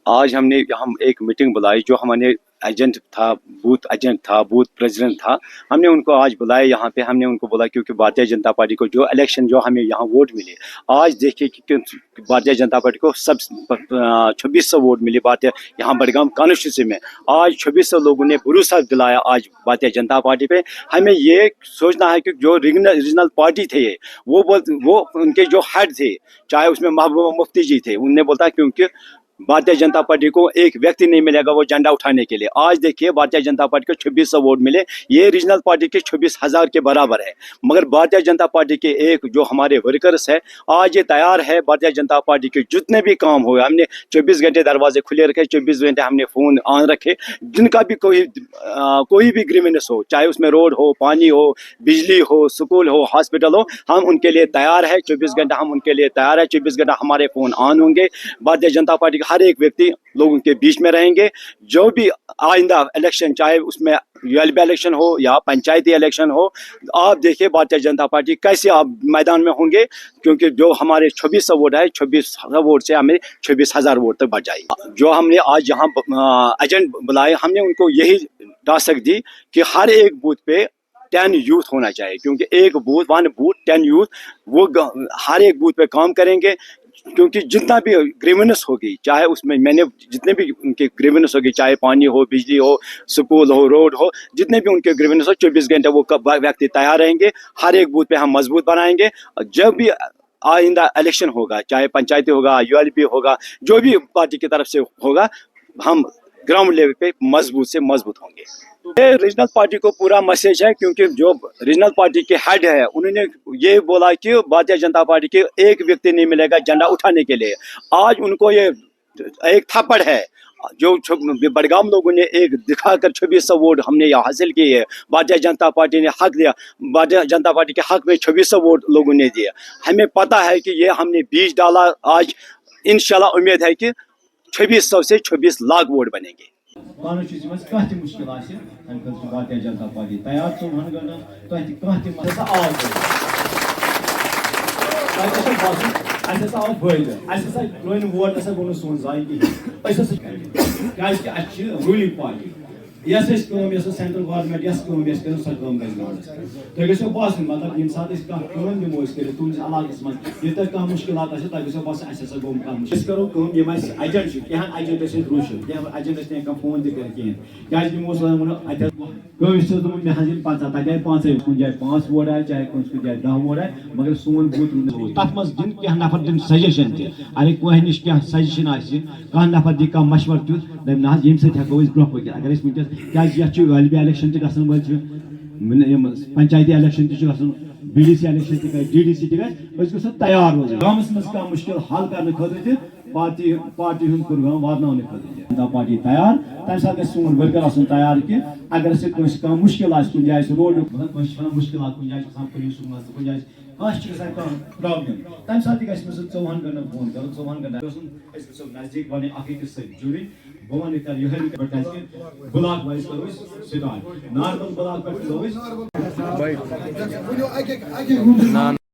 आज हमने हम एक मीटिंग बुलाई, जो हमारे एजेंट था, बूथ प्रेसिडेंट था, हमने उनको आज बुलाया यहाँ पे। हमने उनको बोला क्योंकि भारतीय जनता पार्टी को जो इलेक्शन जो हमें यहाँ वोट मिले, आज देखिए कि भारतीय जनता पार्टी को सब 2600 वोट मिले भारतीय यहाँ बड़गाम कॉन्स्टिट्यूंसी में। आज 2600 लोगों ने भरोसा दिलाया आज भारतीय जनता पार्टी पे। हमें ये सोचना है कि जो रीजनल पार्टी थे वो उनके जो हेड थे, चाहे उसमें महबूबा मुफ्ती जी थे, उनने बोला क्योंकि भारतीय जनता पार्टी को एक व्यक्ति नहीं मिलेगा वो झंडा उठाने के लिए। आज देखिए भारतीय जनता पार्टी को 2600 वोट मिले, ये रीजनल पार्टी के 26,000 के बराबर है। मगर भारतीय जनता पार्टी के एक जो हमारे वर्कर्स है, आज ये तैयार है भारतीय जनता पार्टी के जितने भी काम हो, हमने 24 घंटे दरवाजे खुले रखे, 24 घंटे हमने फोन ऑन रखे। जिनका भी कोई भी ग्रीवेंस हो, चाहे उसमें रोड हो, पानी हो, बिजली हो, स्कूल हो, हॉस्पिटल हो, हम उनके लिए तैयार है। 24 घंटा हम उनके लिए तैयार है। 24 घंटा हमारे फोन ऑन होंगे। भारतीय जनता पार्टी हर एक व्यक्ति लोगों के बीच में रहेंगे। जो भी आइंदा इलेक्शन, चाहे उसमें यूएलबी इलेक्शन हो या पंचायती इलेक्शन हो, आप देखिए भारतीय जनता पार्टी कैसे आप मैदान में होंगे, क्योंकि जो हमारे 2600 वोट है, 2600 वोट से हमें 26,000 वोट तक बढ़ जाएगी। जो हमने आज यहाँ एजेंट बुलाए, हमने उनको यही टास्क दी कि हर एक बूथ पे 10 यूथ होना चाहिए, क्योंकि एक बूथ 1 बूथ 10 यूथ वो हर एक बूथ पे काम करेंगे। क्योंकि जितना भी ग्रीवेंस होगी, चाहे उसमें मैंने जितने भी उनके ग्रीवेंस होगी, चाहे पानी हो, बिजली हो, स्कूल हो, रोड हो, जितने भी उनके ग्रीवेंस हो, 24 घंटे वो व्यक्ति तैयार रहेंगे। हर एक बूथ पे हम मजबूत बनाएंगे। जब भी आइंदा इलेक्शन होगा, चाहे पंचायती होगा, यूएलबी होगा, जो भी पार्टी की तरफ से होगा, हम ग्राउंड लेवल पे मजबूत से मजबूत होंगे। ये रीजनल पार्टी को पूरा मैसेज है, क्योंकि जो रीजनल पार्टी के हेड है, उन्होंने ये बोला कि भारतीय जनता पार्टी के एक व्यक्ति नहीं मिलेगा झंडा उठाने के लिए। आज उनको ये एक थप्पड़ है जो बड़गाम लोगों ने एक दिखाकर 2600 वोट हमने यहाँ हासिल किए है। भारतीय जनता पार्टी ने हक दिया, भारतीय जनता पार्टी के हक में 2600 वोट लोगों ने दिए। हमें पता है कि ये हमने बीज डाला। आज इंशाल्लाह उम्मीद है कि 2600 से 26 लाख वोट बनेंगे। कॉन्स्टिट्यूंसी में कह मुश्किल भारतीय जनता पार्टी तैयार आओ फायदे वोट गो सोन जाय कहीं ruling party yes central government yes कर सो तुम गो बासन मतलब ये सात दमो तुम इलाकस मज कह मुश्किल तुम बासन गो करो एजेंट कह एजेंट रूसित एजेंट फोन तक मे हज पचा तक 5 कुछ जाए 5 वोट आए, चाहे कुछ जाए 10 वोट आए, मगर सोन बूथ तथ मज दिन कह नफर दिन सजेशन अरे कह नश क्या सजेशन कह नफर दी कह मशवर तुथ दप ना ये हेको ब्रोह पक अगर वनस यूएलबी इलेक्शन पंचायती इलेक्शन बीडीसी इलेक्शन डीडीसी गो तैयार रोज गाँवस मज कह मुश्किल हल करने खतर पार्टी हूँ प्रोग्राम वातावन जनता पार्टी तैयार। तम सात सोन वर्कर तैयार कि अगर कह मुश्किल कुछ जाए रोड मुश्किल कुछ जाए पुलिस कुछ जाए प्रॉब्लम तम सात 4 घंटे फोन करो 4 घंटे नजदीक बने अकिस जुड़ी बह वन कर ब्लॉक वाइज करो स्टार्ट नॉर्मल ब्लॉक पे